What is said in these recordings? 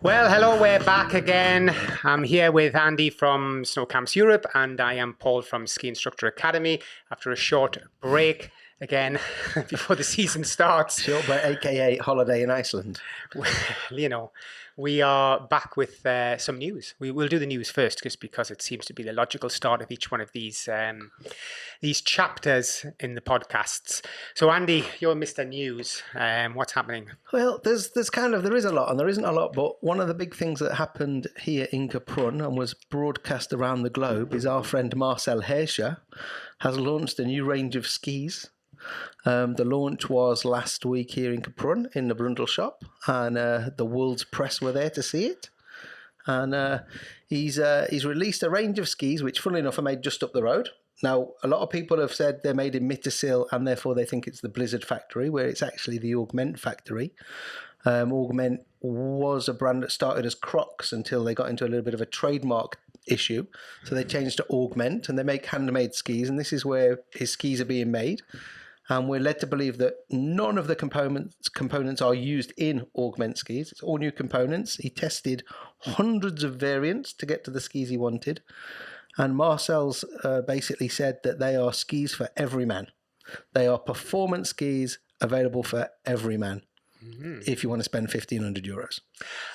Well, hello, we're back again. I'm here with Andy from Snow Camps Europe, and I am Paul from Ski Instructor Academy after a short break again before the season starts. Short break, aka holiday in Iceland. You know, we are back with some news. We will do the news first, just because it seems to be the logical start of each one of these chapters in the podcasts. So, Andy, you're Mr. News. What's happening? Well, there is a lot, and there isn't a lot. But one of the big things that happened here in Kaprun and was broadcast around the globe is our friend Marcel Hirscher has launched a new range of skis. The launch was last week here in Kaprun in the Brundle shop, and the world's press were there to see it. And he's released a range of skis, which, funnily enough, are made just up the road. Now, a lot of people have said they're made in Mittersill, and therefore they think it's the Blizzard factory, where it's actually the Augment factory. Augment was a brand that started as Crocs until they got into a little bit of a trademark issue. So they changed to Augment, and they make handmade skis, and this is where his skis are being made. And we're led to believe that none of the components are used in Augment skis. It's all new components. He tested hundreds of variants to get to the skis he wanted. And Marcel's basically said that they are skis for every man. They are performance skis available for every man. If you want to spend €1,500.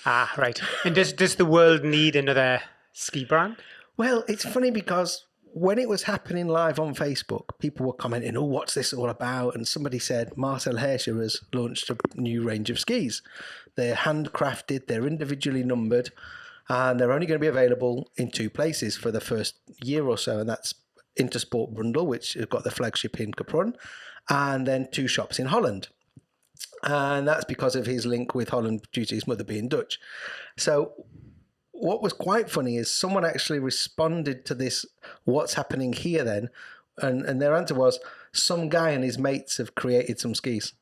Ah, right. And does the world need another ski brand? Well, it's funny because when it was happening live on Facebook, people were commenting, "Oh, what's this all about?" And somebody said, Marcel Hirscher has launched a new range of skis. They're handcrafted, they're individually numbered, and they're only going to be available in two places for the first year or so, and that's Intersport Brundle, which has got the flagship in Kaprun, and then two shops in Holland. And that's because of his link with Holland due to his mother being Dutch. So what was quite funny is someone actually responded to this, what's happening here then, and their answer was, some guy and his mates have created some skis.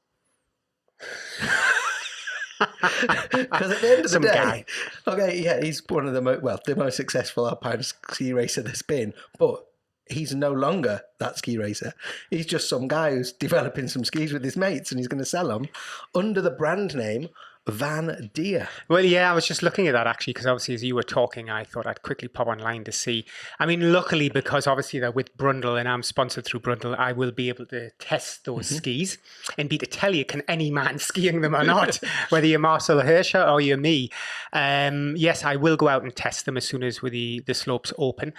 Because at the end of the day, okay, yeah, he's one of the most successful alpine ski racer there's been, but he's no longer that ski racer. He's just some guy who's developing some skis with his mates, and he's going to sell them under the brand name Van Deer. Well, yeah, I was just looking at that actually, because obviously as you were talking, I thought I'd quickly pop online to see. I mean, luckily, because obviously they're with Brundle and I'm sponsored through Brundle, I will be able to test those skis and be to tell you, can any man skiing them or not, whether you're Marcel Hirscher or you're me. Yes, I will go out and test them as soon as the slopes open,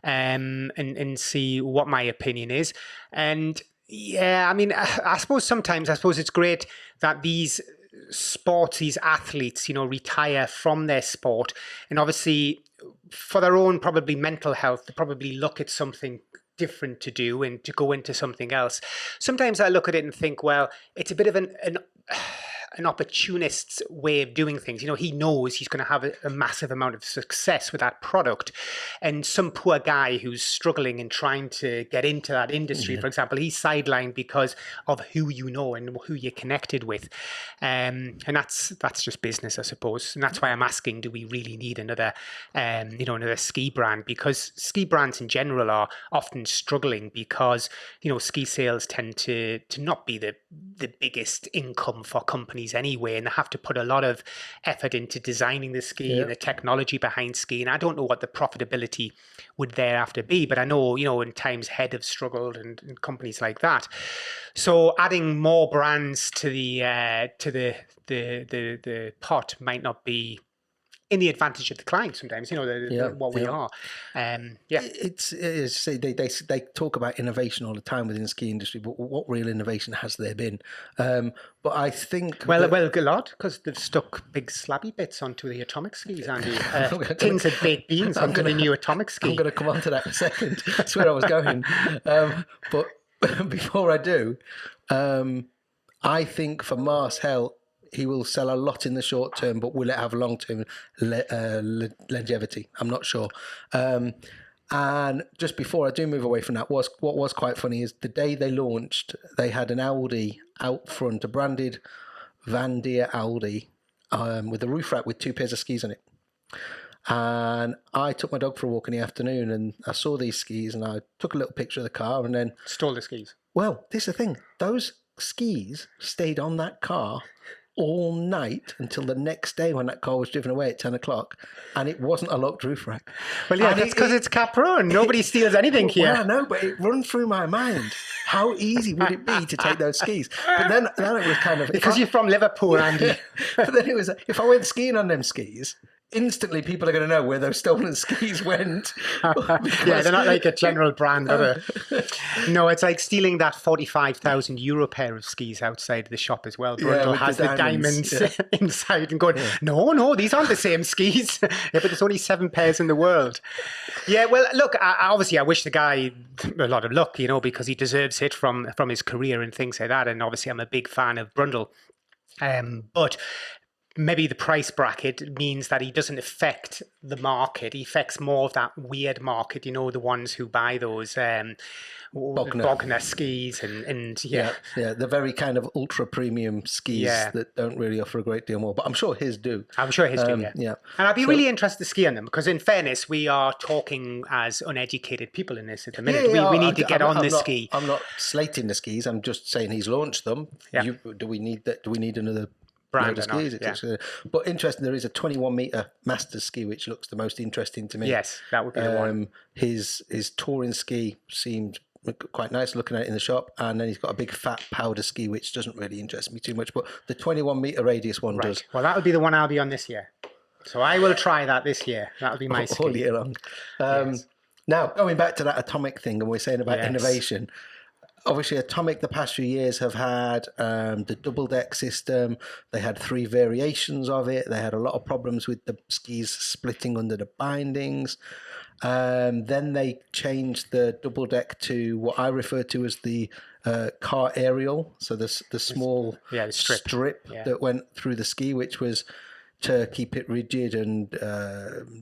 and see what my opinion is. And yeah, I mean, I suppose it's great that these athletes, retire from their sport, and obviously for their own probably mental health, they probably look at something different to do and to go into something else. Sometimes I look at it and think, well, it's a bit of an opportunist's way of doing things. He knows he's going to have a massive amount of success with that product. And some poor guy who's struggling and trying to get into that industry, for example, he's sidelined because of who you know and who you're connected with. And that's just business, I suppose. And that's why I'm asking, do we really need another ski brand? Because ski brands in general are often struggling because, ski sales tend to not be the biggest income for companies anyway, and they have to put a lot of effort into designing the ski and the technology behind ski. And I don't know what the profitability would thereafter be, but I know, in times Head have struggled and companies like that. So adding more brands to the pot might not be in the advantage of the client sometimes, what we are. It's they talk about innovation all the time within the ski industry, but what real innovation has there been? But I think a lot, because they've stuck big slabby bits onto the atomic skis, Andy. Tins of baked beans onto the new atomic ski. I'm going to come on to that in a second. That's where I was going. But before I do, I think for Marcel, he will sell a lot in the short term, but will it have long-term longevity? I'm not sure. And just before I do move away from that, what was quite funny is the day they launched, they had an Audi out front, a branded Van Deer Audi with a roof rack with two pairs of skis on it. And I took my dog for a walk in the afternoon, and I saw these skis, and I took a little picture of the car, and then stole the skis. Well, this is the thing; those skis stayed on that car all night until the next day when that car was driven away at 10 o'clock, and it wasn't a locked roof rack. Well, yeah, And that's because it's Kaprun. Nobody steals anything here. Well, I know, but it run through my mind. How easy would it be to take those skis? But then it was kind of... Because you're from Liverpool, Andy. But then it was, if I went skiing on them skis, instantly people are going to know where those stolen skis went. Yeah, they're not like a general brand, are they? No, it's like stealing that €45,000 pair of skis outside the shop as well. Brundle with has the the diamonds, diamonds inside and going, no, these aren't the same skis. Yeah, but there's only 7 pairs in the world. Yeah, well, look, obviously I wish the guy a lot of luck, because he deserves it from his career and things like that. And obviously I'm a big fan of Brundle. But maybe the price bracket means that he doesn't affect the market. He affects more of that weird market, the ones who buy those Bogner skis and yeah, the very kind of ultra premium skis that don't really offer a great deal more. But I'm sure his do. I'm sure his do, yeah. And I'd be really interested to ski on them because, in fairness, we are talking as uneducated people in this at the minute. We need to get on the ski. I'm not slating the skis. I'm just saying he's launched them. Yeah. Do we need that? Do we need another brand skis? But interesting, there is a 21-meter Masters ski which looks the most interesting to me. Yes, that would be the one. His touring ski seemed quite nice looking at it in the shop, and then he's got a big fat powder ski which doesn't really interest me too much, but the 21-meter radius one does. Well, that would be the one I'll be on this year, so I will try that this year. That'll be my ski all year long. Now going back to that Atomic thing, and we're saying about innovation. Obviously, Atomic the past few years have had the double deck system. They had 3 variations of it. They had a lot of problems with the skis splitting under the bindings. Then they changed the double deck to what I refer to as the car aerial. So the small strip that went through the ski, which was to keep it rigid and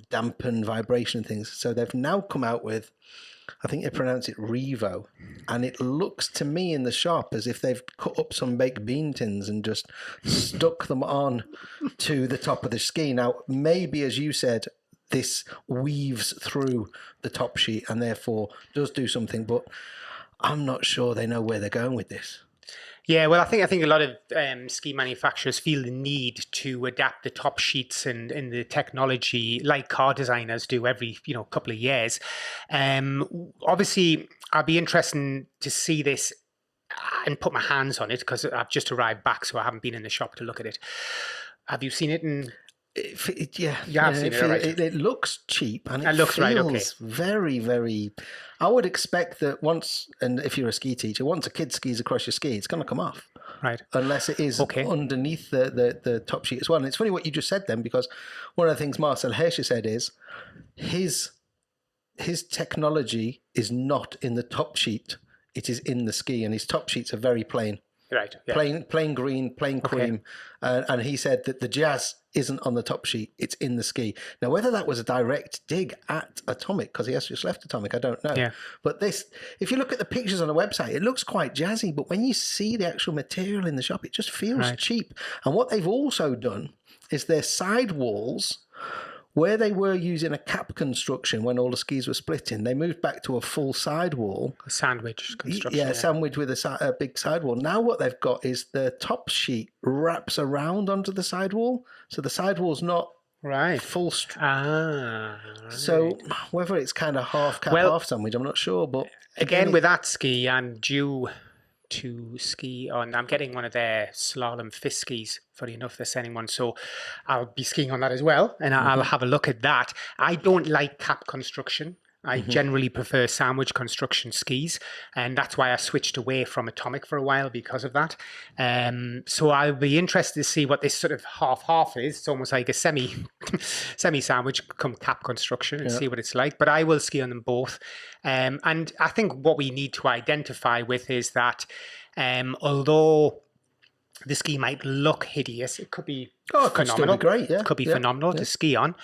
dampen vibration and things. So they've now come out with, I think they pronounce it Revo, and it looks to me in the shop as if they've cut up some baked bean tins and just stuck them on to the top of the ski. Now, maybe, as you said, this weaves through the top sheet and therefore does do something, but I'm not sure they know where they're going with this. Yeah, well, I think a lot of ski manufacturers feel the need to adapt the top sheets and the technology like car designers do every couple of years. Obviously, I'd be interested to see this and put my hands on it because I've just arrived back, so I haven't been in the shop to look at it. Have you seen it? It looks cheap and it looks feels very, very. I would expect that once, and if you're a ski teacher, once a kid skis across your ski, it's going to come off, right? Unless it is underneath the top sheet as well. And it's funny what you just said then, because one of the things Marcel Hirscher said is his technology is not in the top sheet; it is in the ski, and his top sheets are very plain. Right. Yeah. Plain green, plain cream. And he said that the Jazz isn't on the top sheet, it's in the ski. Now, whether that was a direct dig at Atomic, because he has just left Atomic, I don't know. Yeah. But if you look at the pictures on the website, it looks quite jazzy. But when you see the actual material in the shop, it just feels cheap. And what they've also done is their sidewalls, where they were using a cap construction when all the skis were splitting, they moved back to a full sidewall. A sandwich construction. Yeah, sandwich with a big sidewall. Now what they've got is the top sheet wraps around onto the sidewall. So the sidewall's not full. So whether it's kind of half cap, half sandwich, I'm not sure. But again, with that ski, I'm due to ski on. I'm getting one of their slalom fist skis. Funny enough, they're sending one, so I'll be skiing on that as well, and I'll have a look at that. I don't like cap construction. I generally prefer sandwich construction skis, and that's why I switched away from Atomic for a while because of that. So I'll be interested to see what this sort of half is. It's almost like a semi sandwich come cap construction and see what it's like. But I will ski on them both. And I think what we need to identify with is that although the ski might look hideous, it could be Oh, Could still be phenomenal. great, yeah. Could be Yeah, phenomenal yeah. to ski on.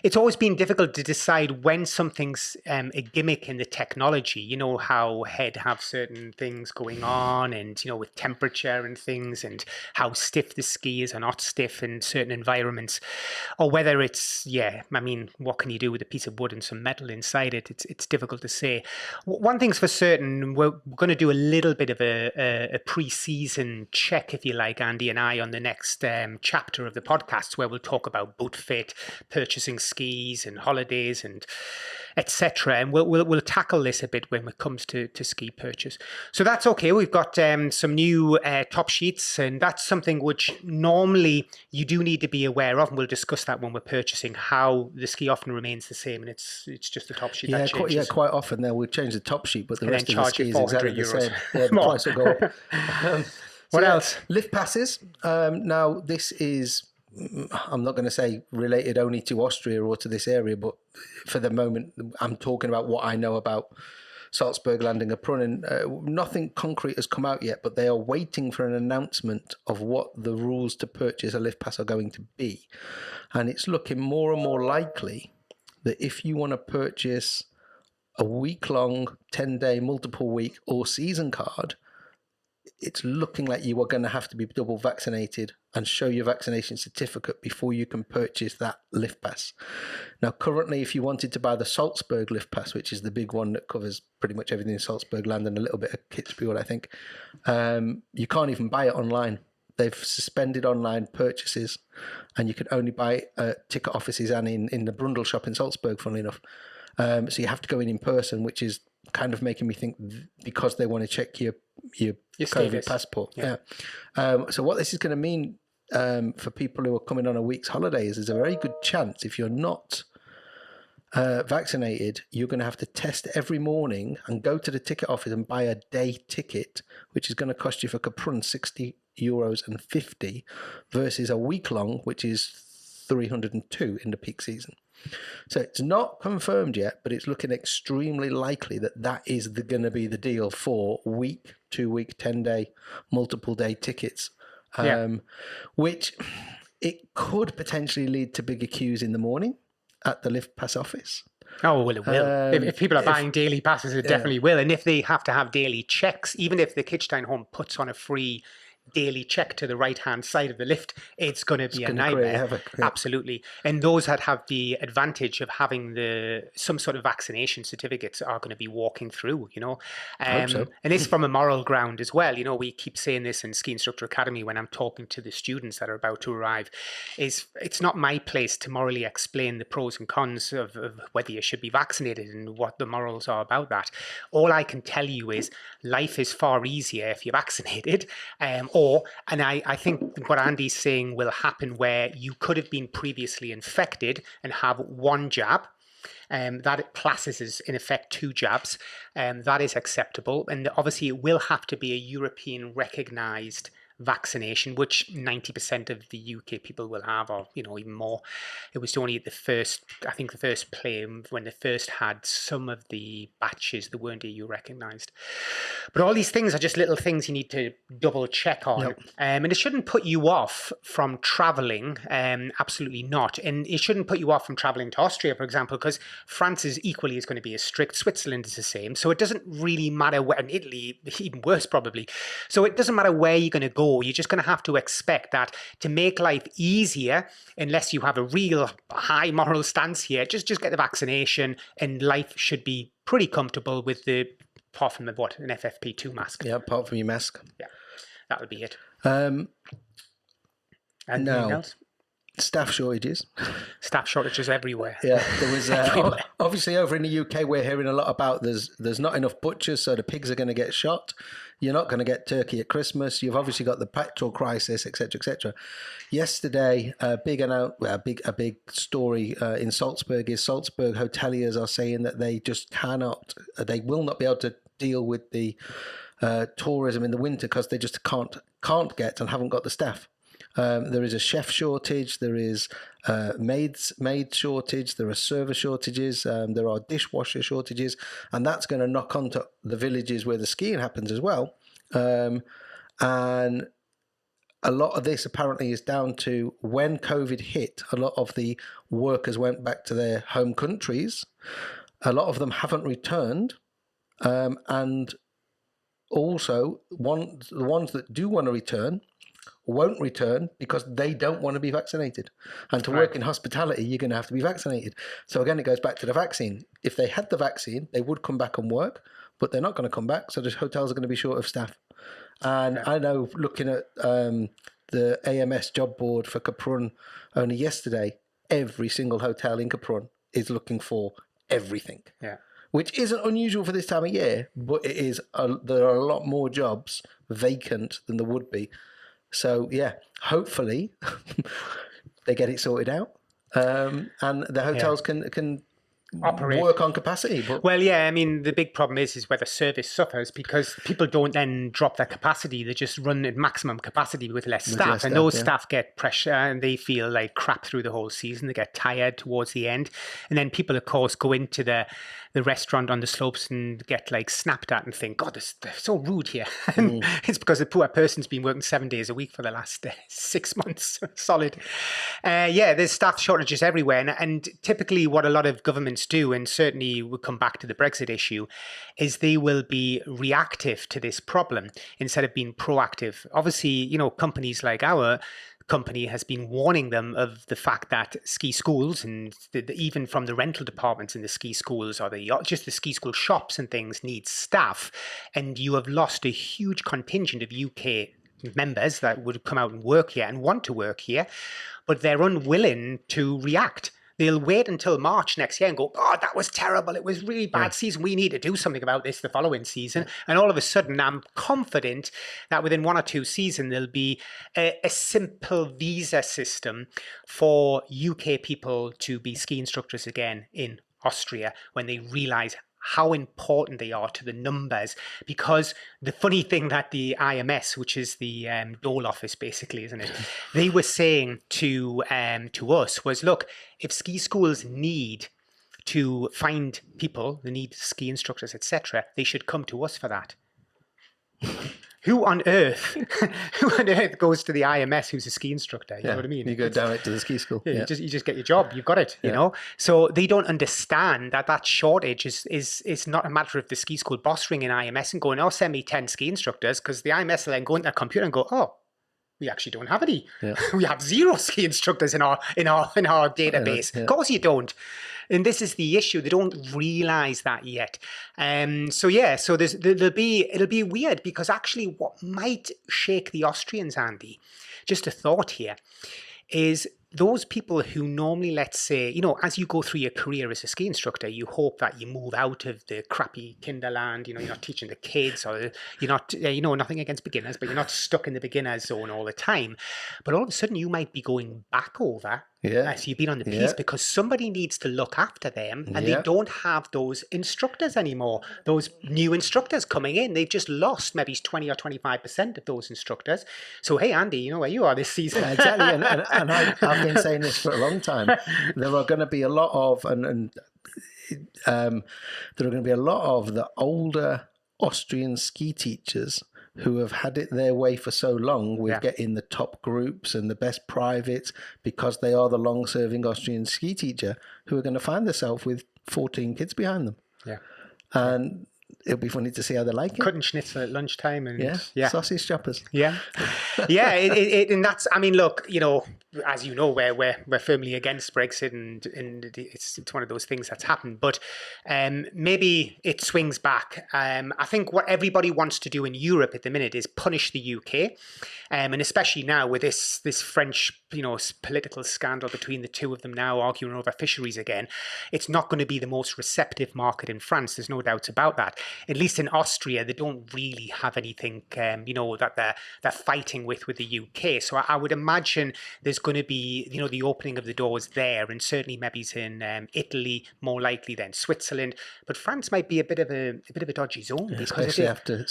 It's always been difficult to decide when something's a gimmick in the technology. You know how head have certain things going on, and with temperature and things, and how stiff the ski is or not stiff in certain environments, or whether it's I mean, what can you do with a piece of wood and some metal inside it? It's difficult to say. One thing's for certain, we're going to do a little bit of a pre-season check, if you like, Andy and I, on the next chapter of the podcast, where we'll talk about boot fit, purchasing skis and holidays and etc. And we'll tackle this a bit when it comes to ski purchase. So that's okay. We've got some new top sheets, and that's something which normally you do need to be aware of, and we'll discuss that when we're purchasing, how the ski often remains the same, and it's just the top sheet that changes. Quite often there we'll change the top sheet, but the And rest then of the charge ski you is 400 exactly the euros. same. Yeah, the More. price will go up. What else? Lift passes. Now, this is, I'm not going to say related only to Austria or to this area, but for the moment, I'm talking about what I know about Salzburg Landing Kaprun, and nothing concrete has come out yet, but they are waiting for an announcement of what the rules to purchase a lift pass are going to be. And it's looking more and more likely that if you want to purchase a week-long, 10-day, multiple week or season card, it's looking like you are going to have to be double vaccinated and show your vaccination certificate before you can purchase that lift pass. Now, currently, if you wanted to buy the Salzburg lift pass, which is the big one that covers pretty much everything in Salzburg land and a little bit of Kitzbühel, I think, you can't even buy it online. They've suspended online purchases, and you can only buy at ticket offices and in the Brundle shop in Salzburg, funnily enough. So you have to go in person, which is kind of making me think because they want to check your COVID status. passport. Yeah. So what this is going to mean for people who are coming on a week's holiday is there's a very good chance if you're not vaccinated, you're going to have to test every morning and go to the ticket office and buy a day ticket, which is going to cost you for Kaprun €60.50 versus a week long, which is 302 in the peak season. So it's not confirmed yet, but it's looking extremely likely that is going to be the deal for week, 2 week, 10-day, multiple day tickets, which it could potentially lead to bigger queues in the morning at the lift pass office. Oh, well, it will. If people are buying daily passes, it definitely will. And if they have to have daily checks, even if the Kitzstein home puts on a free daily check to the right-hand side of the lift, it's going to be a nightmare. Absolutely. And those that have the advantage of having some sort of vaccination certificates are going to be walking through, Hope so. And it's from a moral ground as well. We keep saying this in Ski Instructor Academy when I'm talking to the students that are about to arrive, is it's not my place to morally explain the pros and cons of whether you should be vaccinated and what the morals are about that. All I can tell you is life is far easier if you're vaccinated. And I think what Andy's saying will happen where you could have been previously infected and have one jab. That classes as in effect 2 jabs. That is acceptable. And obviously it will have to be a European recognised vaccination, which 90% of the UK people will have, or even more. It was only the first play when they first had some of the batches that weren't EU recognised. But all these things are just little things you need to double check on. Yep. And it shouldn't put you off from travelling, absolutely not. And it shouldn't put you off from travelling to Austria, for example, because France is going to be as strict. Switzerland is the same. So it doesn't really matter where, and Italy, even worse probably. So it doesn't matter where you're going to go. You're just going to have to expect that to make life easier, unless you have a real high moral stance here, just get the vaccination and life should be pretty comfortable with apart from an FFP2 mask. Yeah, apart from your mask. Yeah, that would be it. Anything else? Staff shortages. Staff shortages everywhere. Yeah, there was obviously over in the UK we're hearing a lot about there's not enough butchers, so the pigs are going to get shot. You're not going to get turkey at Christmas. You've obviously got the petrol crisis, etc., etc. Yesterday, a big story in Salzburg is Salzburg hoteliers are saying that they will not be able to deal with the tourism in the winter because they just can't get and haven't got the staff. There is a chef shortage, there is maid shortage, there are server shortages, there are dishwasher shortages, and that's going to knock onto the villages where the skiing happens as well. And a lot of this apparently is down to when COVID hit, a lot of the workers went back to their home countries. A lot of them haven't returned. And also, the ones that do want to return won't return because they don't want to be vaccinated. And to work in hospitality, you're going to have to be vaccinated. So again, it goes back to the vaccine. If they had the vaccine, they would come back and work, but they're not going to come back. So the hotels are going to be short of staff. And I know, looking at the AMS job board for Kaprun only yesterday, every single hotel in Kaprun is looking for everything. Yeah. Which isn't unusual for this time of year, but it is. There are a lot more jobs vacant than there would be. So yeah, hopefully they get it sorted out, and the hotels can operate, work on capacity. But well, yeah, I mean, the big problem is where the service suffers because people don't then drop their capacity. They just run at maximum capacity with less staff, and those staff get pressure and they feel like crap through the whole season. They get tired towards the end, and then people, of course, go into the restaurant on the slopes and get like snapped at and think, God, they're so rude here. And it's because the poor person's been working 7 days a week for the last 6 months, solid. Yeah, there's staff shortages everywhere. And typically what a lot of governments do, and certainly we'll come back to the Brexit issue, is they will be reactive to this problem instead of being proactive. Obviously, you know, companies like our company has been warning them of the fact that ski schools and even from the rental departments in the ski schools or just the ski school shops and things need staff, and you have lost a huge contingent of UK members that would come out and work here and want to work here, but they're unwilling to react. They'll wait until March next year and go, God, that was terrible. It was really bad season. We need to do something about this the following season. And all of a sudden, I'm confident that within 1 or 2 seasons, there'll be a simple visa system for UK people to be ski instructors again in Austria when they realize how important they are to the numbers. Because the funny thing that the IMS, which is the Dole office basically, isn't it? They were saying to us was, look, if ski schools need to find people, they need ski instructors, etc., they should come to us for that. Who on earth goes to the IMS who's a ski instructor? You know what I mean? You go direct to the ski school. Yeah, you just get your job. You've got it, you know? So they don't understand that shortage is not a matter of the ski school boss ringing IMS and going, oh, send me 10 ski instructors, because the IMS will then go into their computer and go, oh, we actually don't have any. Yeah. We have 0 ski instructors in our database. Of course you don't. And this is the issue. They don't realize that yet. So it'll be weird, because actually what might shake the Austrians, Andy, just a thought here, is those people who normally, let's say, you know, as you go through your career as a ski instructor, you hope that you move out of the crappy kinderland, you know, you're not teaching the kids, or you're not, you know, nothing against beginners, but you're not stuck in the beginner zone all the time. But all of a sudden you might be going back over. So you've been on the piece because somebody needs to look after them, and they don't have those instructors anymore. Those new instructors coming in, they've just lost maybe 20 or 25% of those instructors. So, hey, Andy, you know where you are this season. Yeah, exactly. And I've been saying this for a long time. There are going to be a lot of, there are going to be a lot of the older Austrian ski teachers who have had it their way for so long with getting the top groups and the best privates, because they are the long-serving Austrian ski teacher, who are going to find themselves with 14 kids behind them. Yeah. And it'll be funny to see how they like it. Cutting schnitzel at lunchtime and sausage choppers. Yeah. And that's, I mean, look, you know, as you know, we're firmly against Brexit, and it's one of those things that's happened. But maybe it swings back. I think what everybody wants to do in Europe at the minute is punish the UK, and especially now with this French, you know, political scandal between the two of them now arguing over fisheries again. It's not going to be the most receptive market in France. There's no doubts about that. At least in Austria, they don't really have anything, you know, that they're fighting with the UK. So I would imagine there's going to be, you know, the opening of the doors there, and certainly maybe in Italy, more likely than Switzerland. But France might be a bit of a dodgy zone, especially after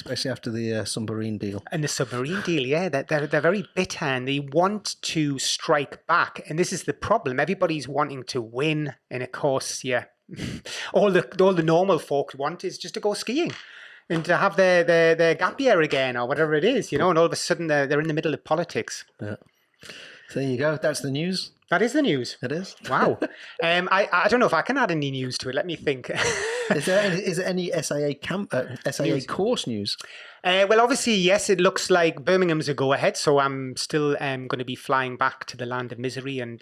the submarine deal. And the submarine deal, they're very bitter, and they want to strike back. And this is the problem. Everybody's wanting to win, and of course, all the normal folk want is just to go skiing. and to have their gap year again or whatever it is, and all of a sudden they're in the middle of politics. Yeah. So there you go. That's the news. That is the news. It is. Wow. I don't know if I can add any news to it. Let me think. Is there any SIA News. course news? Well, obviously, yes, it looks like Birmingham's a go-ahead, so I'm still going to be flying back to the land of misery and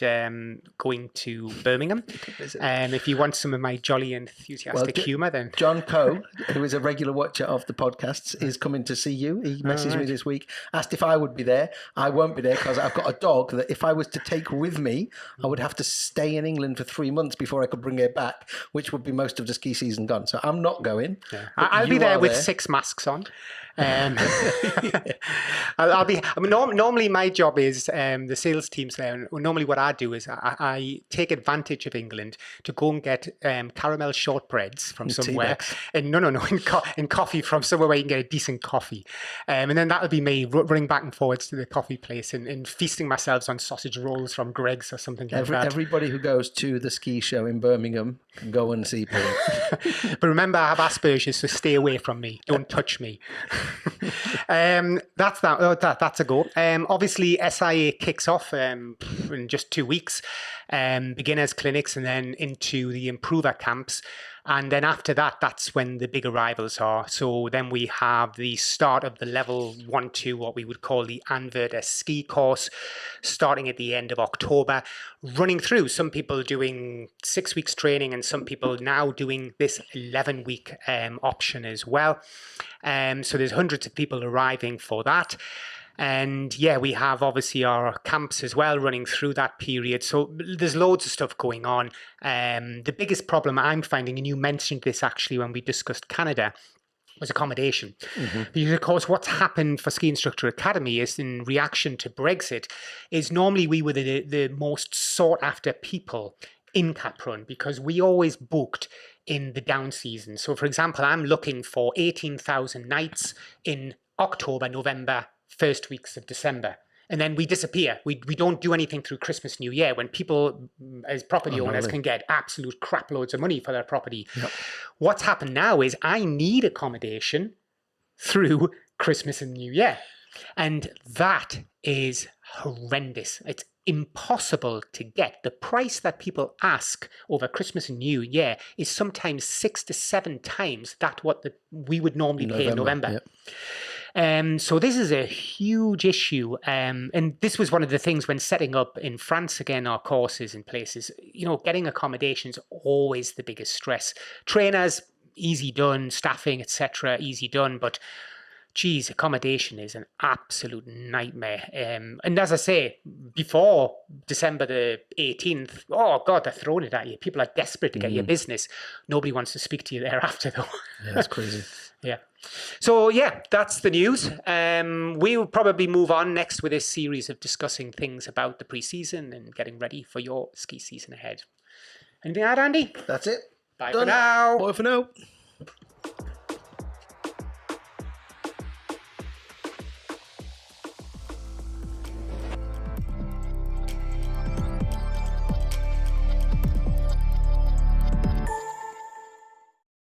going to Birmingham. If you want some of my jolly, enthusiastic humour, then... John Coe, who is a regular watcher of the podcasts, is coming to see you. He messaged me this week, asked if I would be there. I won't be there because I've got a dog that if I was to take with me, I would have to stay in England for 3 months before I could bring her back, which would be most of the ski season gone. So I'm not going. Yeah. I'll be there with 6 masks on. I'll be. I mean, normally my job is the sales team's there. And normally, what I do is I take advantage of England to go and get caramel shortbreads from somewhere, and in coffee from somewhere where you can get a decent coffee, and then that'll be me running back and forwards to the coffee place and feasting myself on sausage rolls from Greg's or something like that. Everybody who goes to the ski show in Birmingham can go and see Paul. But remember, I have Asperger's, so stay away from me. Don't touch me. That's a go. Obviously, SIA kicks off in just 2 weeks. Beginners clinics and then into the improver camps. And then after that, that's when the big arrivals are. So then we have the start of the level 1-2, what we would call the Anverter ski course, starting at the end of October, running through. Some people doing 6 weeks training and some people now doing this 11-week option as well. So there's hundreds of people arriving for that. And yeah, we have obviously our camps as well running through that period. So there's loads of stuff going on. The biggest problem I'm finding, and you mentioned this actually when we discussed Canada, was accommodation. Mm-hmm. Because of course what's happened for Ski Instructor Academy is in reaction to Brexit is normally we were the most sought after people in Kaprun because we always booked in the down season. So for example, I'm looking for 18,000 nights in October, November, first weeks of December. And then we disappear. We don't do anything through Christmas, New Year, when people as property owners can get absolute crap loads of money for their property. Yep. What's happened now is I need accommodation through Christmas and New Year. And that is horrendous. It's impossible to get. The price that people ask over Christmas and New Year is sometimes 6 to 7 times that what we would normally pay in November. Yep. So this is a huge issue. And this was one of the things when setting up in France, again, our courses and places, getting accommodations, always the biggest stress. Trainers, easy done, staffing, etc., easy done. But geez, accommodation is an absolute nightmare. And as I say, before December the 18th, oh God, they're throwing it at you. People are desperate to get your business. Nobody wants to speak to you thereafter, though. Yeah, that's crazy. Yeah. So yeah, that's the news. We will probably move on next with this series of discussing things about the pre-season and getting ready for your ski season ahead. Anything to add, Andy? That's it. Bye for now. Bye for now.